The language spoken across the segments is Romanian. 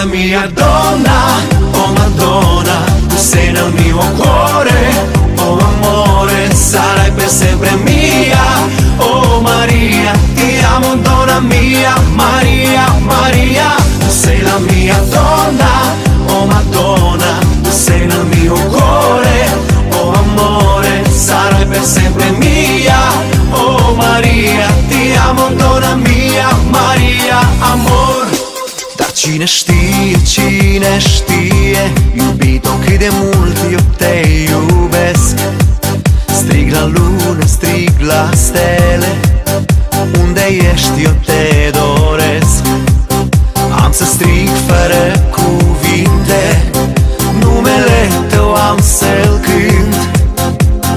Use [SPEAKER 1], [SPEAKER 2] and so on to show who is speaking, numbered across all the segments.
[SPEAKER 1] la mia donna, oh Madonna, tu sei nel mio cuore, oh amore, sarai per sempre mia, oh Maria, ti amo donna mia, Maria, Maria, tu sei la mia donna, oh Madonna, tu sei nel mio cuore, oh amore, sarai per sempre mia, oh Maria, ti amo donna mia, Maria, amor. Dar cine știe, iubito, cât de mult eu te iubesc. Strig la lună, strig la stele, unde ești eu te doresc. Am să strig fără cuvinte, numele tău am să-l cânt,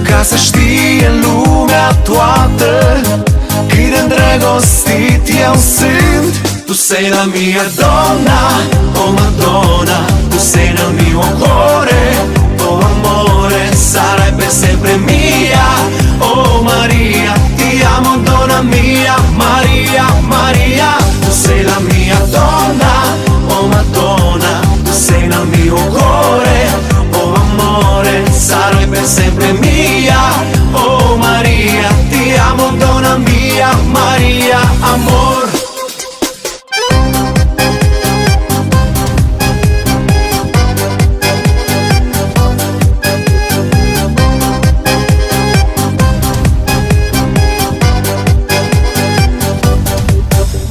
[SPEAKER 1] ca să știe lumea toată cât de îndrăgostit eu sunt. Tu sei la mia donna, oh Madonna, tu sei nel mio cuore, oh amore, sarai per sempre mia, oh Maria, ti amo donna mia, Maria, Maria, tu sei la mia donna, oh Madonna, tu sei nel mio cuore, oh amore, sarai per sempre mia, oh Maria, ti amo donna mia, Maria, amor.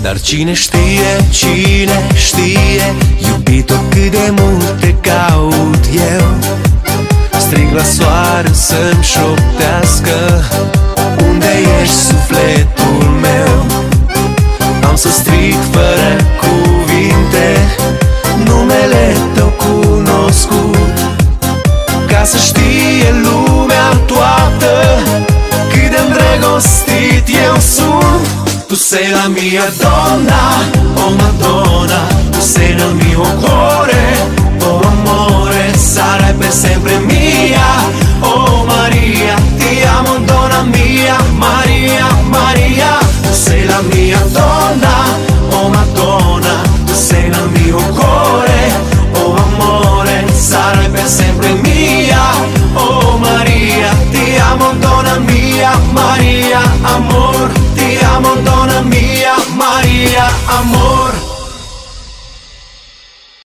[SPEAKER 1] Dar cine știe, iubito, cât de mult te caut eu. Strig la soare să-mi șoptească, unde ești sufletul meu. Am să strig fără cuvinte, numele tău cunoscut, ca să știe lumea toată cât de îndrăgostit eu sunt. Tu sei la mia donna, oh Madonna, tu sei nel mio cuore,